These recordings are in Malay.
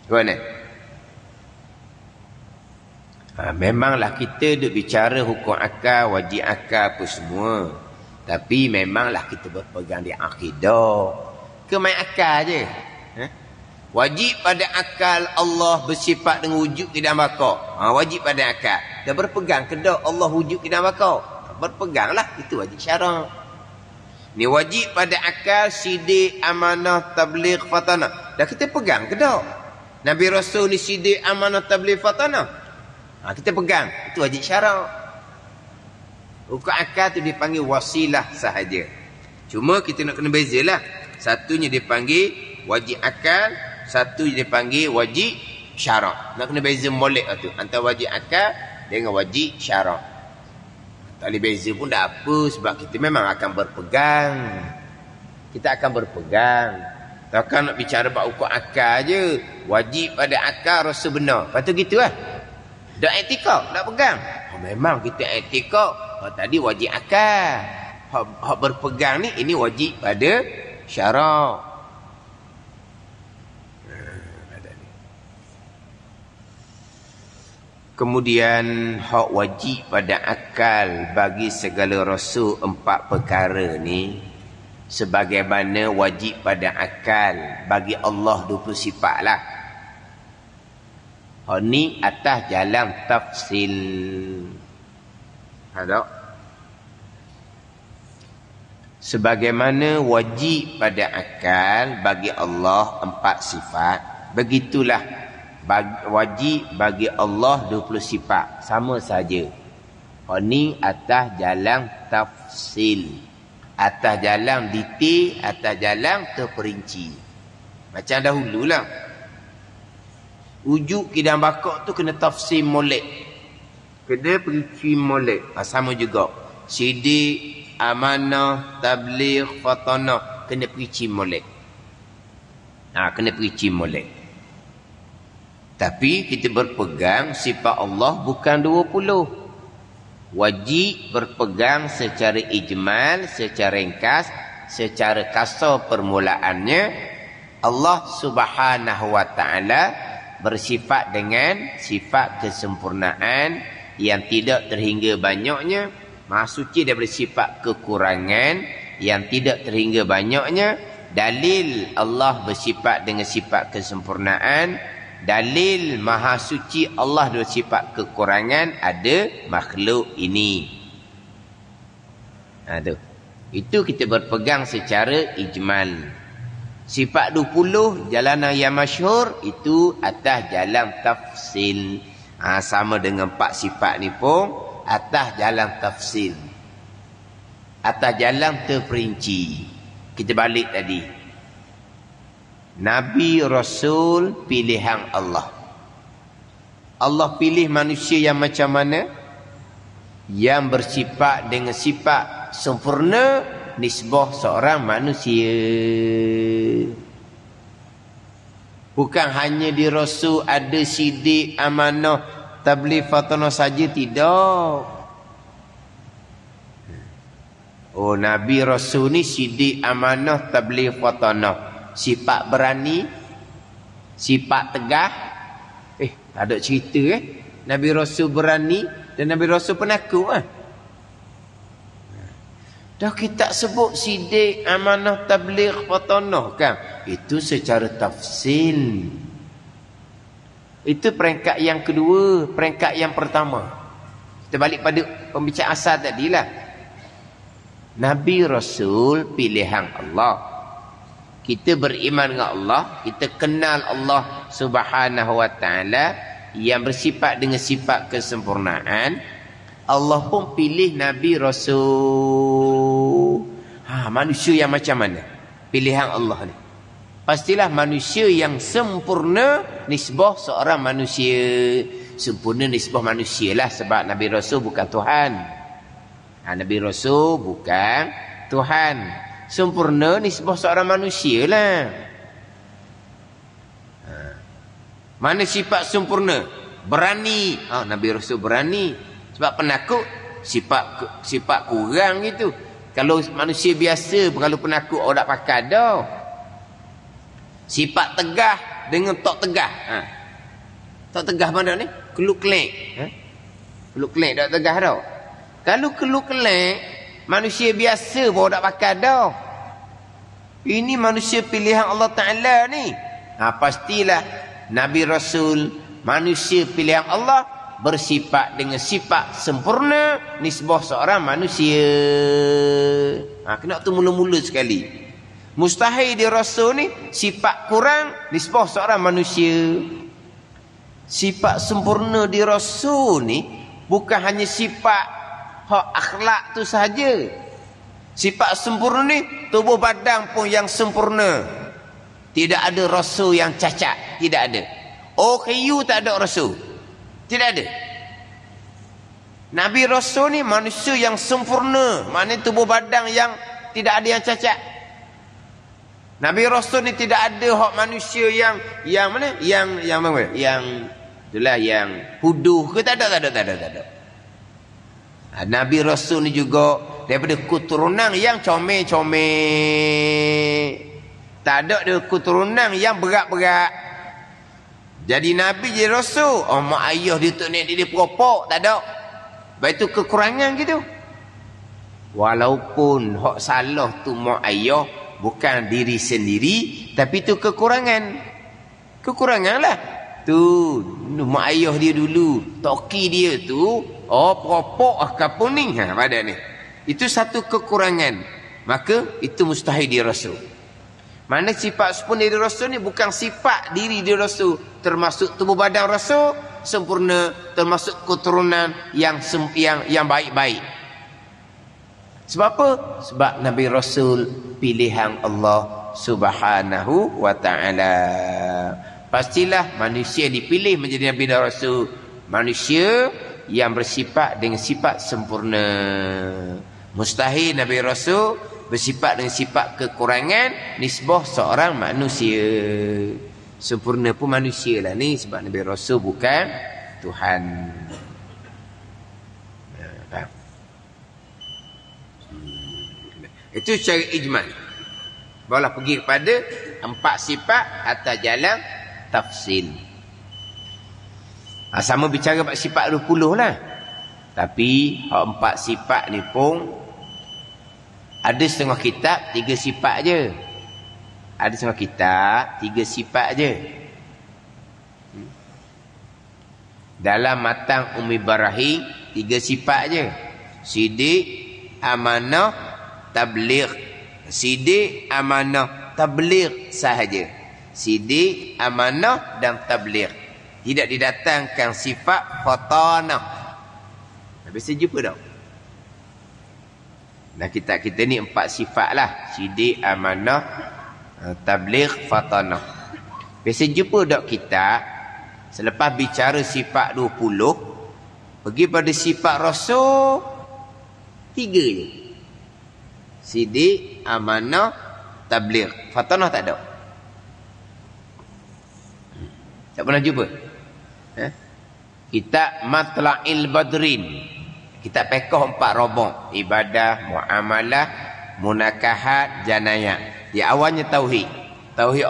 Gimana? Memanglah kita duk bicara hukum akal, wajib akal apa semua. Tapi memanglah kita berpegang di akidah. Ke main akal je. Wajib pada akal Allah bersifat dengan wujud tidak bakal. Wajib pada akal. Dah berpegang ke dak Allah wujud tidak bakal. Berpeganglah, itu wajib syarak. Ni wajib pada akal, sidik, amanah, tabligh, fatanah. Dah kita pegang ke dak? Nabi Rasul ni sidik, amanah, tabligh, fatanah. Kita pegang, itu wajib syarak. Hukum akal tu dipanggil wasilah sahaja. Cuma kita nak kena bezalah. Satunya dipanggil wajib akal, satu dipanggil wajib syarak. Nak kena beza molek tu antara wajib akal dengan wajib syarak. Tak boleh beza pun tak apa, sebab kita memang akan berpegang. Kita akan berpegang. Takkan nak bicara bab hukum akal je. Wajib pada akal rasa benar. Lepas tu gitu lah. Dak etikak, dak pegang. Memang kita etikak. Tadi wajib akal. Hak berpegang ni, ini wajib pada syarak. Kemudian hak wajib pada akal bagi segala rasul 4 perkara ni, sebagaimana wajib pada akal bagi Allah 20 sifat lah. Hak ni atas jalan tafsil. Ada? Sebagaimana wajib pada akal bagi Allah 4 sifat, begitulah wajib bagi Allah 20 sifat. Sama saja. Ini atas jalan tafsil. Atas jalan detail, atas jalan terperinci. Macam dahululah. Wujud kidam bakok tu kena tafsil molek. Kena perinci molek. Sama juga. Sidik, amanah, tabligh, fatanah. Kena perinci molek. Kena perinci molek. Tapi kita berpegang sifat Allah bukan 20. Wajib berpegang secara ijmal, secara ringkas, secara kasar permulaannya. Allah Subhanahu wa ta'ala bersifat dengan sifat kesempurnaan yang tidak terhingga banyaknya. Maha suci daripada sifat kekurangan yang tidak terhingga banyaknya. Dalil Allah bersifat dengan sifat kesempurnaan. Dalil maha suci Allah dengan sifat kekurangan ada makhluk ini. Itu kita berpegang secara ijmal. Sifat 20 jalanan yang masyhur itu atas jalan tafsil. Sama dengan 4 sifat ni pun atas jalan tafsil. Atas jalan terperinci. Kita balik tadi. Nabi Rasul pilihan Allah. Allah pilih manusia yang macam mana? Yang bersifat dengan sifat sempurna nisbah seorang manusia. Bukan hanya di Rasul ada sidik, amanah, tabligh, fatanah saja, tidak. Nabi Rasul ni sidik, amanah, tabligh, fatanah. Sifat berani, sifat tegah. Tak ada cerita Nabi Rasul berani dan Nabi Rasul penakut Dah kita sebut sidik, amanah, tabligh, fatanah kan. Itu secara tafsil. Itu peringkat yang kedua. Peringkat yang pertama, kita balik pada pembicaraan asal tadilah. Nabi Rasul pilihan Allah. Kita beriman dengan Allah, kita kenal Allah Subhanahu wa ta'ala yang bersifat dengan sifat kesempurnaan. Allah pun pilih Nabi Rasul. Manusia yang macam mana? Pilihan Allah ni. Pastilah manusia yang sempurna nisbah seorang manusia. Sempurna nisbah manusia lah, sebab Nabi Rasul bukan Tuhan. Nabi Rasul bukan Tuhan. Sempurna nisbah seorang manusia lah. Mana sifat sempurna? Berani. Nabi Rasul berani. Sebab penakut sifat kurang gitu. Kalau manusia biasa, kalau penakut orang tak pakai dah. Sifat tegah dengan tok tegah. Tok tegah mana ni? Keluk-kelek. Keluk-kelek tak tegah dah. Kalau keluk-kelek, manusia biasa pun tak pakai dah. Ini manusia pilihan Allah Ta'ala ni. Pastilah Nabi Rasul, manusia pilihan Allah, bersifat dengan sifat sempurna nisbah seorang manusia. Kena tu mula-mula sekali. Mustahil dia Rasul ni sifat kurang nisbah seorang manusia. Sifat sempurna di Rasul ni bukan hanya sifat hak akhlak tu sahaja. Sifat sempurna ni tubuh badan pun yang sempurna. Tidak ada Rasul yang cacat, tidak ada. OKU tak ada Rasul, tidak ada. Nabi Rasul ni manusia yang sempurna, maknanya tubuh badan yang tidak ada yang cacat. Nabi Rasul ni tidak ada hak manusia yang mana? Yang itulah yang huduh ke, tak ada. Nabi Rasul ni juga daripada keturunan yang comel-comel. Tak ada dia keturunan yang berat-berat. Jadi Nabi jadi Rasul. Mak ayah dia tu naik dia peropok, tak ada. Baik tu kekurangan gitu. Walaupun hak salah tu mak ayah, bukan diri sendiri, tapi tu kekurangan. Kekurangan lah. Tu mak ayah dia dulu, toki dia tu, peropok kapun ni pada ni. Itu satu kekurangan. Maka itu mustahil dia Rasul. Mana sifat sempurna diri Rasul ni bukan sifat diri dia Rasul, termasuk tubuh badan Rasul sempurna, termasuk keturunan yang baik-baik. Sebab apa? Sebab Nabi Rasul pilihan Allah Subhanahu wa ta'ala. Pastilah manusia dipilih menjadi Nabi dan Rasul, manusia yang bersifat dengan sifat sempurna. Mustahil Nabi Rasul bersifat dengan sifat kekurangan nisbah seorang manusia. Sempurna pun manusia lah ni, sebab Nabi Rasul bukan Tuhan. Itu secara ijmal. Barulah pergi kepada 4 sifat atas jalan tafsil. Sama bicara 4 sifat 20 lah. Tapi 4 sifat ni pun ada setengah kitab 3 sifat je. Ada setengah kitab 3 sifat je. Dalam matang Umi Barahim 3 sifat je. Sidik, amanah, tabligh. Sidik, amanah, tabligh sahaja. Sidik, amanah dan tabligh. Tidak didatangkan sifat fatanah. Habis jumpa tak? Nah, kita ni 4 sifat lah. Sidik, amanah, tabligh, fatanah. Biasa jumpa tak kita selepas bicara sifat 20, pergi pada sifat Rasul 3 je. Sidik, amanah, tabligh. Fatanah tak ada. Tak pernah jumpa. Kitab Matla'il Badrin, kitab fiqh 4 rombong, ibadah, muamalah, munakahat, janayah. Di awalnya tauhid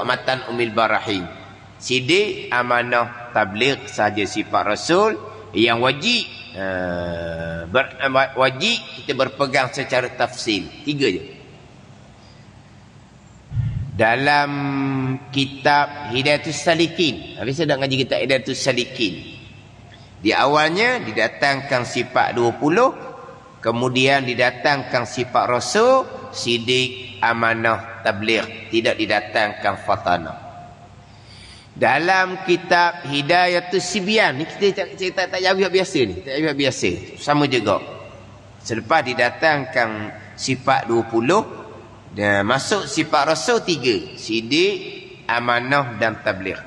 matan Umil Barahim. Sidik, amanah, tabligh sahaja sifat Rasul yang wajib. Wajib kita berpegang secara tafsil. 3 je. Dalam kitab Hidayatus Salikin, habis saya dah ngaji kitab Hidayatus Salikin, di awalnya didatangkan sifat 20, kemudian didatangkan sifat Rasul, sidik, amanah, tabligh, tidak didatangkan fatanah. Dalam kitab Hidayatus Sibyan ni kita cerita tak jauh biasa ni, tak jauh biasa, sama juga. Selepas didatangkan sifat 20, dan masuk sifat Rasul 3, sidik, amanah dan tabligh.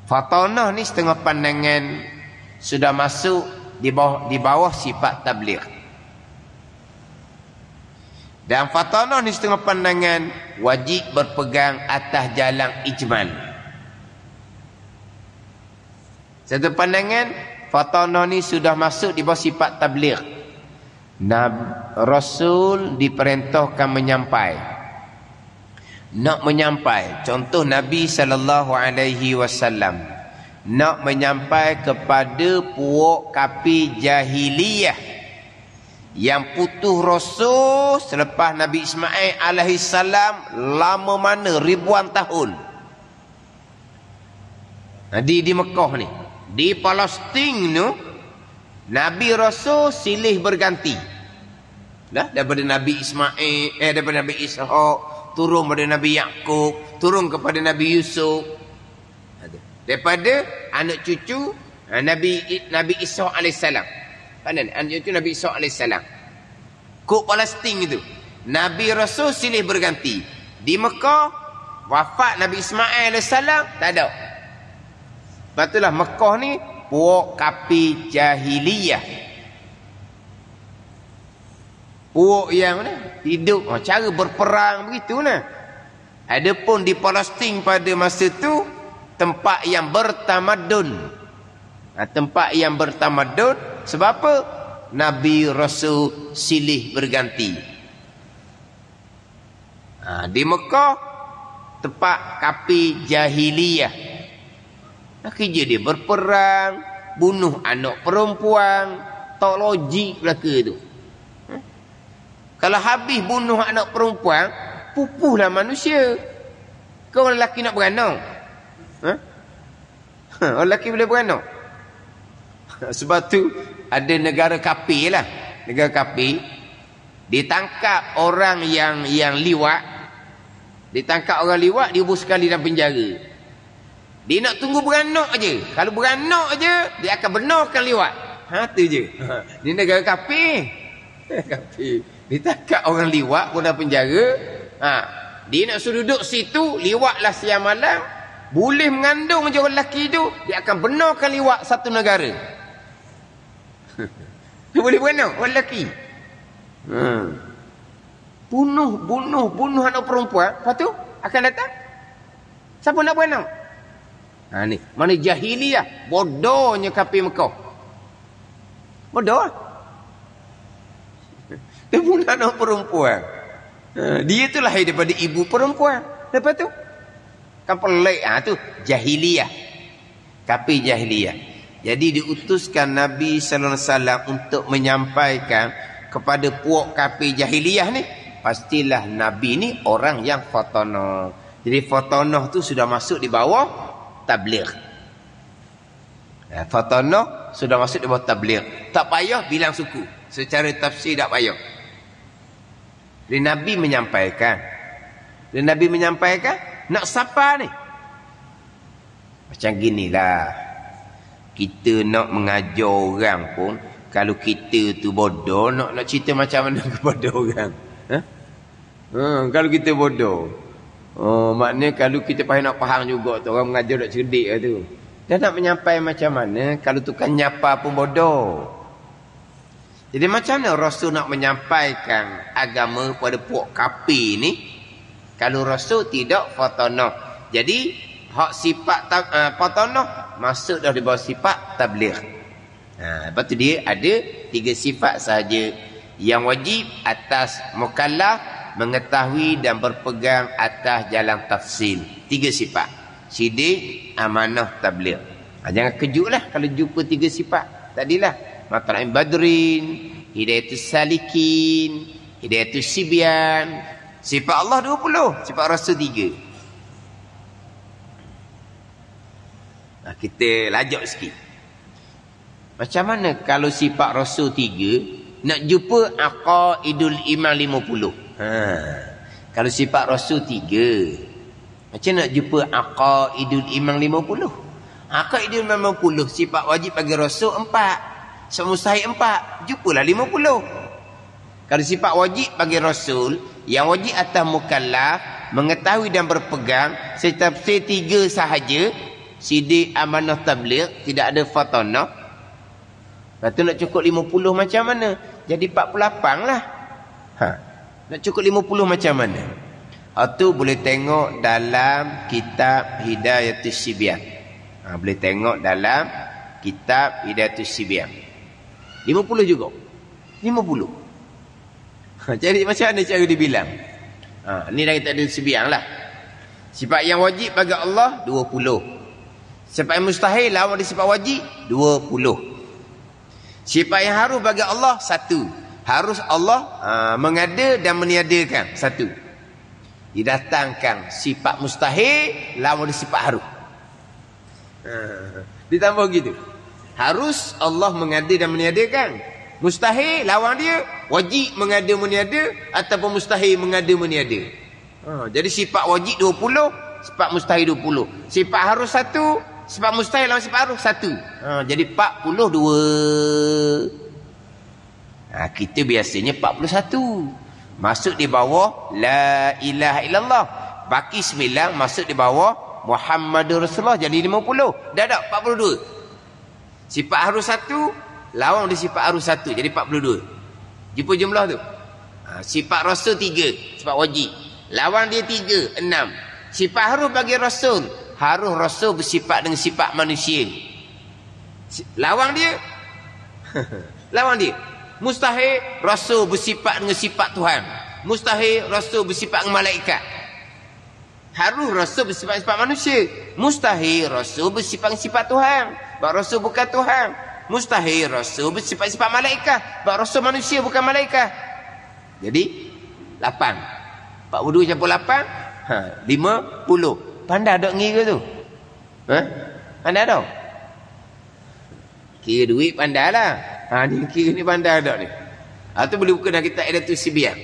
Fatanah ni setengah pandangan sudah masuk di bawah sifat tabligh. Dan fatanah ni setengah pandangan wajib berpegang atas jalan ijmal. Satu pandangan fatanah ni sudah masuk di bawah sifat tabligh. Rasul diperintahkan menyampai. nak menyampai, contoh Nabi SAW nak menyampai kepada puak kapi jahiliyah yang putus Rasul selepas Nabi Ismail alaihissalam lama mana, ribuan tahun. Di Mekah ni, di Palestin tu, Nabi Rasul silih berganti. Daripada Nabi Ismail, daripada Nabi Ishaq, turun pada Nabi Yaqub, turun kepada Nabi Yusuf. Daripada anak cucu Nabi Ishaq alaihissalam. Anak cucu Nabi Ishaq alaihissalam. Kok Palestin itu, Nabi Rasul silih berganti. Di Mekah, wafat Nabi Ismail alaihissalam, tak ada. Patutlah Mekah ni puak kapi jahiliyah. Puak yang hidup cara berperang begitu lah. Adapun di Palestin pada masa tu tempat yang bertamadun. Tempat yang bertamadun sebab apa? Nabi Rasul silih berganti. Di Mekah tempat kapi jahiliyah. Kerja dia berperang, bunuh anak perempuan, tak logik belaka tu. Kalau habis bunuh anak perempuan, pupuhlah manusia. Kau orang lelaki nak beranak? Orang lelaki boleh beranak? Sebab tu ada negara kafir lah. Negara kafir ditangkap orang yang liwat. Ditangkap orang liwat, dihubung sekali dalam penjara. Dia nak tunggu beranak aje. Kalau beranak aje, dia akan benarkan liwat. Tu je. Ni negara kafir. Kafir. Ditangkap orang liwat pun dalam penjara. Dia nak suruh duduk situ, liwatlah siang malam. Boleh mengandung je orang lelaki tu, dia akan benarkan liwat satu negara. Dia boleh beranak orang lelaki. Bunuh anak perempuan. Lepas tu akan datang, siapa nak beranak? Ni mana jahiliyah, bodohnya kafir Mekah. Bodoh. Dia bunuh anak perempuan. Dia tu lahir daripada ibu perempuan. Lepas tu kan pelik. Tu jahiliyah, kafir jahiliyah. Jadi diutuskan Nabi sallallahu alaihi wasallam untuk menyampaikan kepada puak kafir jahiliyah ni, pastilah Nabi ni orang yang fatanah. Jadi fatanah tu sudah masuk di bawah tabligh. Fatanah sudah masuk di bawah tabligh. Tak payah bilang suku. Secara tafsir tak payah. Jadi Nabi menyampaikan. Nak siapa ni? Macam ginilah. Kita nak mengajar orang pun, kalau kita tu bodoh, nak cerita macam mana kepada orang? Kalau kita bodoh, maknanya kalau kita nak faham juga tu, orang mengajar tak cerdik lah tu. Dia nak menyampaikan macam mana kalau tukang nyapa pun bodoh. Jadi macam mana Rasul nak menyampaikan agama kepada puak kafir ni kalau Rasul tidak fatanah? Jadi hak sifat fatanah masuk dah di bawah sifat tabligh. Lepas tu dia ada 3 sifat sahaja yang wajib atas mukallaf mengetahui dan berpegang atas jalan tafsil. 3 sifat: sidik, amanah, tabligh. Jangan kejutlah kalau jumpa 3 sifat tadilah. Matla'in badrin, hidayatus salikin, hidayatus sibyan. Sifat Allah 20, sifat Rasul 3. Kita lajak sikit. Macam mana kalau sifat Rasul 3 nak jumpa aqaidul iman 50? Kalau sifat Rasul 3, macam nak jumpa aqaidul iman 50? Aqaidul iman 50 sifat wajib bagi Rasul 4. Semustahil 4, jumpalah 50. Kalau sifat wajib bagi Rasul, yang wajib atas mukallaf mengetahui dan berpegang setafsir 3 sahaja: sidik, amanah, tabligh, tidak ada fatanah. Lepas tu nak cukup 50 macam mana? Jadi 48 lah. Nak cukup 50 macam mana? Itu boleh tengok dalam kitab Hidayatus Sibyan. Boleh tengok dalam kitab Hidayatus Sibyan. 50 juga. 50. Jadi macam mana cara dibilang? Ni dah kita ada Sibyan lah. Sifat yang wajib bagi Allah 20. Sifat yang mustahil lawan dari sifat wajib 20. Sifat yang harus bagi Allah 1. Harus Allah mengada dan meniadakan 1. Didatangkan sifat mustahil lawan dari sifat harus. Ditambah gitu. Harus Allah mengada dan meniadakan. Mustahil lawan dia wajib mengada meniada ataupun mustahil mengada meniada. Jadi sifat wajib 20, sifat mustahil 20. Sifat harus 1, sifat mustahil lawan sifat harus 1. Jadi 42. Kita biasanya 41. Masuk di bawah la ilaha illallah. Baki 9 masuk di bawah Muhammadur Rasulullah, jadi 50. Dah tak 42. Sifat harus 1 lawan di sifat harus 1, jadi 42. Jumpa jumlah tu. Sifat Rasul 3, sifat wajib. Lawan dia 3, 6. Sifat harus bagi Rasul. Harus Rasul bersifat dengan sifat manusia. Lawan dia. Lawan dia. Mustahil Rasul bersifat dengan sifat Tuhan. Mustahil Rasul bersifat dengan malaikat. Harus Rasul bersifat sifat manusia. Mustahil Rasul bersifat dengan sifat Tuhan. Sebab Rasul bukan Tuhan. Mustahil Rasul bersifat sifat malaikat. Sebab Rasul manusia bukan malaikat. Jadi 8. 42 campur 8, 50. Pandai tak ngira tu? Pandai tak? Kira duit pandai lah. Ni kira ni pandai tak ni? Tu boleh buka dalam kitab Idatul Sibian.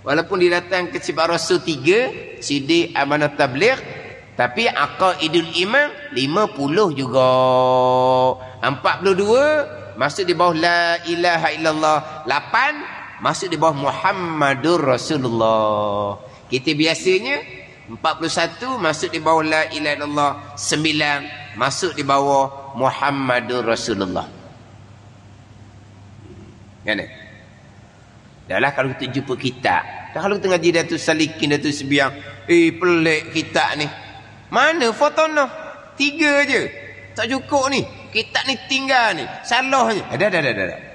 Walaupun dia datang ke sifat Rasul 3, Sidik Amanah Tabligh, tapi Aqaidul Iman 50 juga. 42 masuk di bawah la ilaha illallah. 8 masuk di bawah Muhammadur Rasulullah. Kita biasanya 41 masuk di bawah la ilaha illallah. 9 masuk di bawah Muhammadur Rasulullah. Kan? Dahlah kalau kita jumpa kitab. Dah kalau kita ngaji Datuk Salikin, Datuk Sebiang, pelik kitab ni. Mana fotono? 3 je. Tak cukup ni. Kitab ni tinggal ni. Salah je. Dah.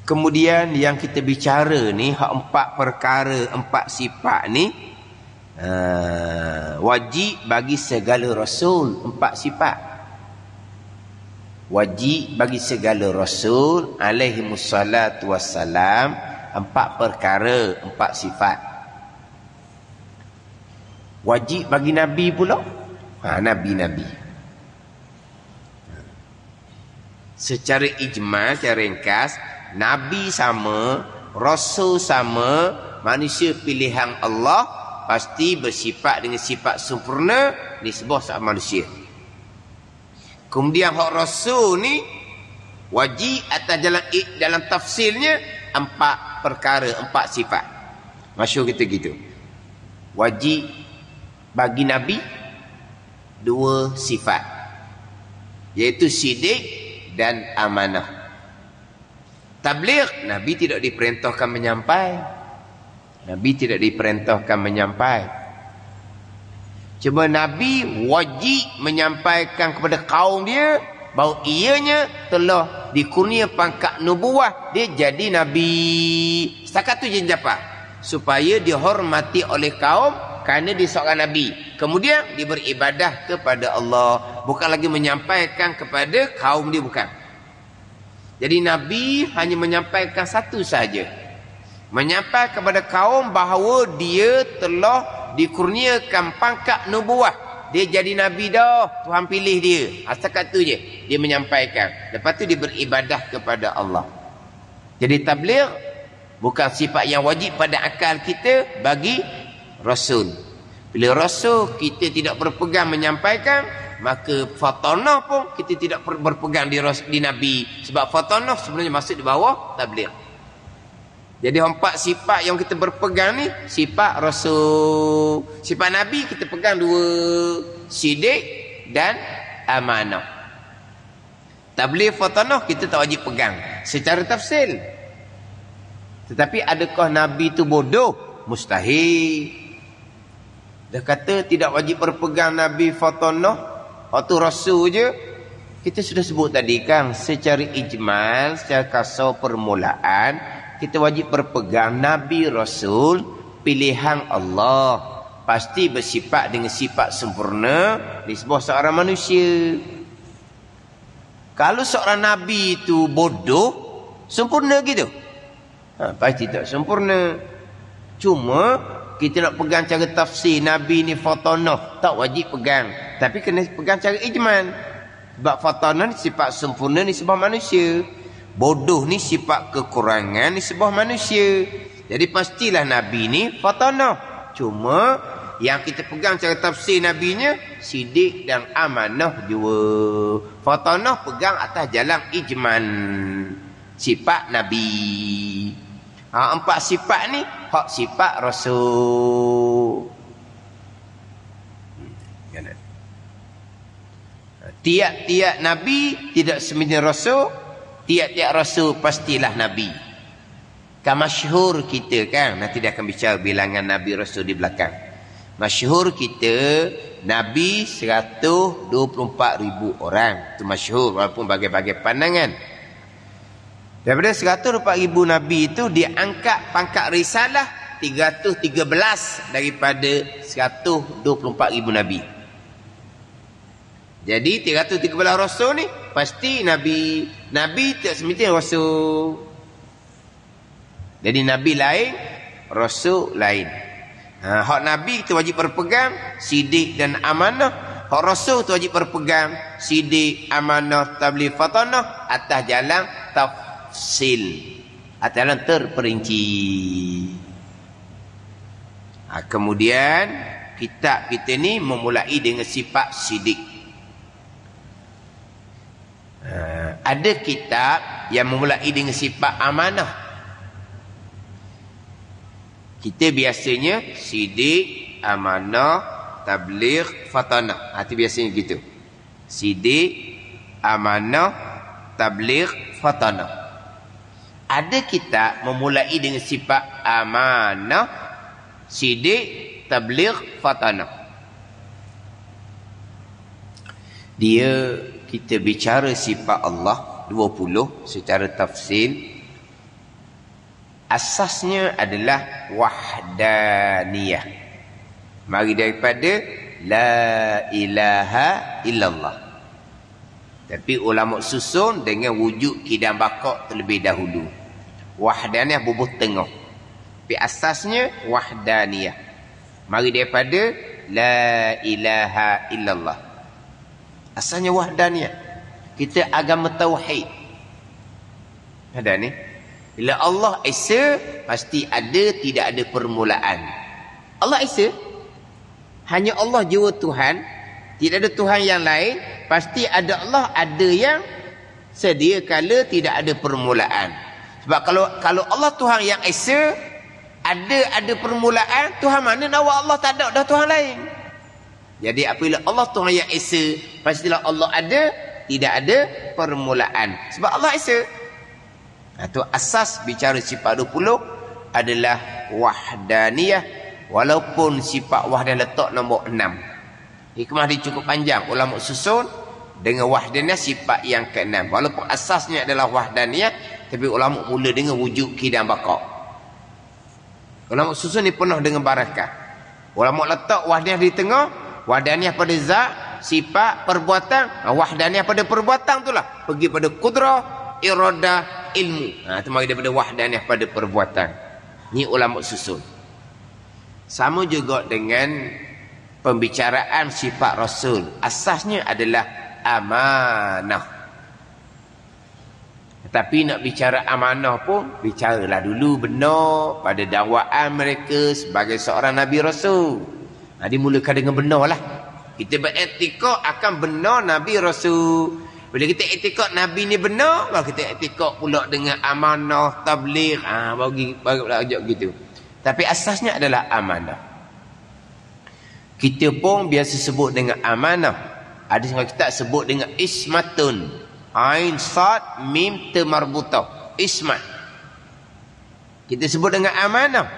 Kemudian yang kita bicara ni, hak 4 perkara, 4 sifat ni, wajib bagi segala Rasul. 4 sifat wajib bagi segala Rasul alaihimussalatu wassalam. 4 perkara, 4 sifat wajib bagi Nabi pula. Nabi-Nabi secara ijmal, secara ringkas, Nabi sama, Rasul sama, manusia pilihan Allah, pasti bersifat dengan sifat sempurna disebut sama manusia. Kemudian hak Rasul ni wajib atas dalam tafsirnya 4 perkara, 4 sifat. Masyhur kita gitu. Wajib bagi Nabi 2 sifat, iaitu sidik dan amanah. Tabligh, Nabi tidak diperintahkan menyampai. Nabi tidak diperintahkan menyampai. Cuma Nabi wajib menyampaikan kepada kaum dia bahawa ianya telah dikurnia pangkat nubuah, dia jadi Nabi. Setakat tu je japa, supaya dihormati oleh kaum kerana dia seorang Nabi. Kemudian dia beribadah kepada Allah, bukan lagi menyampaikan kepada kaum dia, bukan. Jadi Nabi hanya menyampaikan satu saja, menyampaikan kepada kaum bahawa dia telah dikurniakan pangkat nubuah, dia jadi Nabi dah, Tuhan pilih dia. Setakat tu je dia menyampaikan. Lepas tu dia beribadah kepada Allah. Jadi tabligh bukan sifat yang wajib pada akal kita bagi Rasul. Bila Rasul kita tidak berpegang menyampaikan, maka fatanah pun kita tidak berpegang di Nabi. Sebab fatanah sebenarnya masuk di bawah tabligh. Jadi 4 sifat yang kita berpegang ni sifat Rasul. Sifat Nabi kita pegang 2, sidik dan amanah. Tabligh fatanah kita tak wajib pegang secara tafsil. Tetapi adakah Nabi tu bodoh? Mustahil. Dah kata tidak wajib berpegang Nabi fatanah, waktu Rasul je. Kita sudah sebut tadi kan, secara ijmal, secara kasar permulaan, kita wajib berpegang Nabi Rasul pilihan Allah. Pasti bersifat dengan sifat sempurna di sebuah seorang manusia. Kalau seorang Nabi itu bodoh, sempurna gitu? Pasti tak sempurna. Cuma kita nak pegang cara tafsir Nabi ni fatanah, tak wajib pegang. Tapi kena pegang cara ijman. Sebab fatanah ni sifat sempurna ni sebuah manusia. Bodoh ni sifat kekurangan ni sebuah manusia. Jadi pastilah Nabi ni fatanah. Cuma yang kita pegang cara tafsir Nabi-nya sidik dan amanah jua. Fatanah pegang atas jalan ijman. Sifat Nabi. Empat sifat ni hak sifat Rasul. Tiap-tiap Nabi tidak semestinya Rasul. Tiap-tiap Rasul pastilah Nabi. Kan masyhur kita kan. Nanti dia akan bicara bilangan Nabi Rasul di belakang. Masyhur kita Nabi 124,000 orang. Itu masyhur walaupun bagai-bagai pandangan. Daripada 124,000 Nabi itu diangkat pangkat risalah 313 daripada 124,000 Nabi. Jadi 313 Rasul ni pasti Nabi. Nabi tak semestinya Rasul. Jadi Nabi lain, Rasul lain. Hak Nabi kita wajib berpegang, sidik dan amanah. Hak Rasul kita wajib berpegang, sidik, amanah, tabligh, fatanah atas jalan tafsil. Atas jalan terperinci. Kemudian kitab kita ni memulai dengan sifat sidik. Ada kitab yang memulai dengan sifat amanah. Kita biasanya sidik, amanah, tabligh, fatanah. Itu biasanya gitu. Sidik, amanah, tabligh, fatanah. Ada kitab memulai dengan sifat amanah, sidik, tabligh, fatanah. Dia kita bicara sifat Allah 20 secara tafsil. Asasnya adalah wahdaniyah. Mari daripada la ilaha illallah. Tapi ulama susun dengan wujud kidam bakak terlebih dahulu. Wahdaniyah bubuh tengah. Tapi asasnya wahdaniyah. Mari daripada la ilaha illallah. Asalnya wahdaniyah. Kita agama tauhid. Ada ni. Bila Allah Esa, pasti ada, tidak ada permulaan. Allah Esa, hanya Allah jua Tuhan. Tidak ada Tuhan yang lain. Pasti ada Allah, ada yang sedia kala tidak ada permulaan. Sebab kalau Allah Tuhan yang Esa, ada permulaan, Tuhan mana nawa Allah tak ada, dah Tuhan lain. Jadi apabila Allah Tuhan yang Esa, pastilah Allah ada, tidak ada permulaan. Sebab Allah Esa. Itu asas bicara sifat 20 adalah wahdaniyah. Walaupun sifat wahdaniyah letak nombor 6. Hikmah dia cukup panjang. Ulama susun dengan wahdaniyah sifat yang ke-6. Walaupun asasnya adalah wahdaniyah, tapi ulama mula dengan wujud kidam bakak. Ulama susun ni penuh dengan barakah. Ulama letak wahdaniyah di tengah. Wahdaniyah pada zat, sifat, perbuatan. Wahdaniyah pada perbuatan itulah. Pergi pada kudrah, iradah, ilmu. Itu mari daripada wahdaniyah pada perbuatan. Ni ulama susun. Sama juga dengan pembicaraan sifat Rasul. Asasnya adalah amanah. Tapi nak bicara amanah pun, bicaralah dulu benar pada dakwaan mereka sebagai seorang Nabi Rasul. Dimulakan dengan benar lah. Kita beriktikad akan benar Nabi Rasul. Bila kita iktikad Nabi ni benar, baru kita iktikad pula dengan amanah, tabligh, baru ajak gitu. Tapi asasnya adalah amanah. Kita pun biasa sebut dengan amanah. Ada yang kita sebut dengan ismatun. Ain, sad, mim, temarbutah. Ismat. Kita sebut dengan amanah.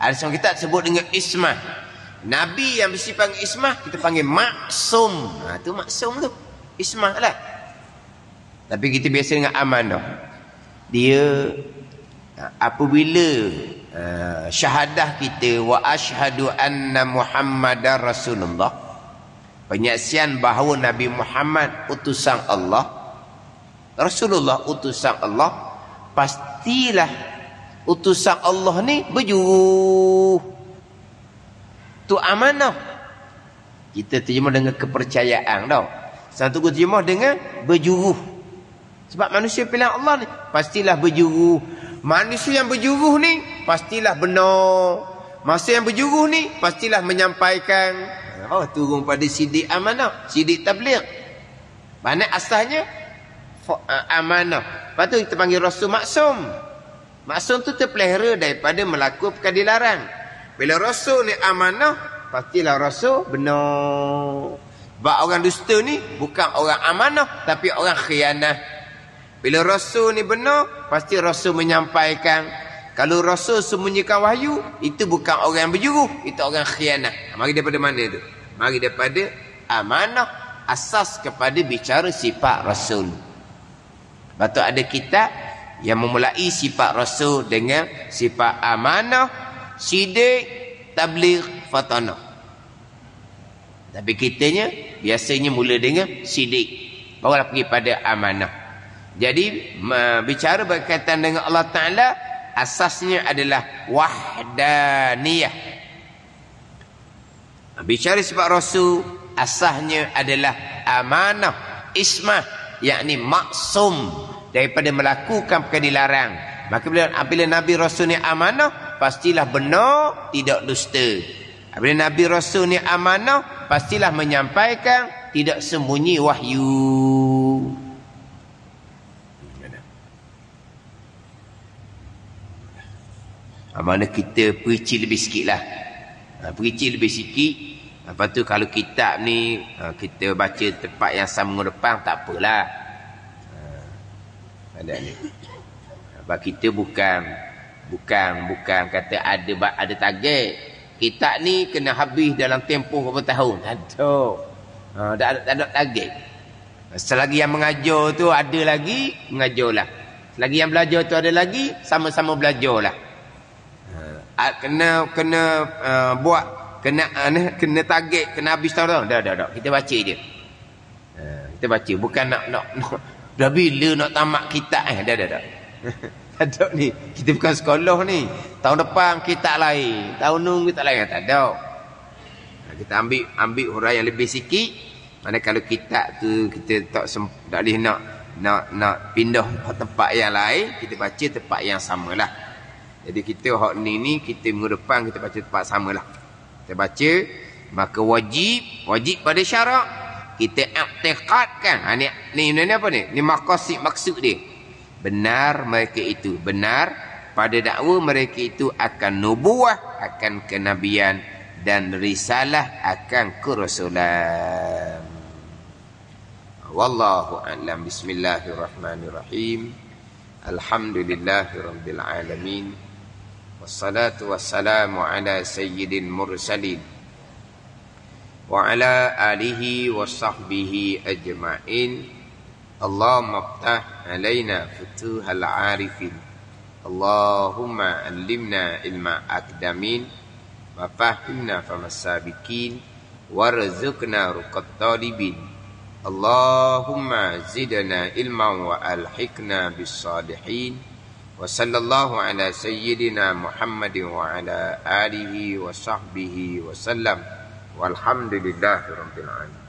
Ada yang kita sebut dengan ismah. Nabi yang bersifat ismah, kita panggil maksum. Itu maksum tu. Ismah lah. Tapi kita biasa dengan amanah. Dia apabila syahadah kita wa asyhadu anna Muhammadar Rasulullah, penyaksian bahawa Nabi Muhammad utusan Allah, Rasulullah utusan Allah, pastilah utusan Allah ni berjuruh. Tu amanah. Kita terjemah dengan kepercayaan tau. Satu terjemah dengan berjuruh. Sebab manusia pilihan Allah ni pastilah berjuruh. Manusia yang berjuruh ni pastilah benar. Manusia yang berjuruh ni pastilah menyampaikan. Oh, turun pada sidik amanah, sidik tabligh. Mana asalnya amanah. Lepas tu kita panggil Rasul maksum. Maksum tu terpelihara daripada melakukan perkara dilarang. Bila Rasul ni amanah, pastilah Rasul benar. Sebab orang dusta ni bukan orang amanah, tapi orang khianah. Bila Rasul ni benar, pasti Rasul menyampaikan. Kalau Rasul sembunyikan wahyu, itu bukan orang yang berjuruh, itu orang khianah. Mari daripada mana tu? Mari daripada amanah, asas kepada bicara sifat Rasul. Lepas tu ada kitab yang memulai sifat Rasul dengan sifat amanah, sidik, tabligh, fatanah. Tapi kitanya biasanya mula dengan sidik, barulah pergi pada amanah. Jadi bicara berkaitan dengan Allah Ta'ala, asasnya adalah wahdaniyah. Bicara sifat Rasul, asasnya adalah amanah, ismah, yakni maksum daripada melakukan perkara dilarang. Maka bila Nabi Rasul ni amanah, pastilah benar, tidak dusta. Bila Nabi Rasul ni amanah, pastilah menyampaikan, tidak sembunyi wahyu. Mana kita perici lebih sikit lah. Perici lebih sikit. Lepas tu kalau kitab ni kita baca tempat yang sama depan, tak apalah. Ada ni. Sebab kita bukan kata ada target. Kitab ni kena habis dalam tempoh berapa tahun. Tak ada target. Selagi yang mengajar tu ada lagi, mengajarlah. Selagi yang belajar tu ada lagi, sama-sama belajarlah. Kena buat, kena target, kena habis tahun. Dah. Kita baca je. Kita baca, bukan nak dah bila nak tamat kitab dah. Ada ni, kita bukan sekolah ni. Tahun depan kitab lain, tahun nung kitab lain, tak ada. Kita ambil huraian yang lebih sikit. Mana kalau kitab tu kita tak boleh nak pindah tempat yang lain, kita baca tempat yang samalah. Jadi kita hak ni kita minggu depan kita baca tempat samalah. Kita baca, maka wajib pada syarak kita i'tiqadkan. Ni apa ni? Ni maksud dia. Benar mereka itu, benar pada dakwa mereka itu akan nubuwah, akan kenabian dan risalah, akan kerasulan. Wallahu a'lam. Bismillahirrahmanirrahim. Alhamdulillahirabbil alamin. Wassalatu wassalamu ala sayyidil mursalin wa ala alihi wa sahbihi ajma'in. Allahumma aftah alaina futuhal arifin. Allahumma allimna ilma akdamin wa fahimna famasabikin warzuqna ruqat talibin. Allahumma zidna ilman wa alhiqna bis salihin. Wa sallallahu ala sayyidina Muhammadin wa ala alihi wa sahbihi wa sallam. Walhamdulillahi rabbil alamin.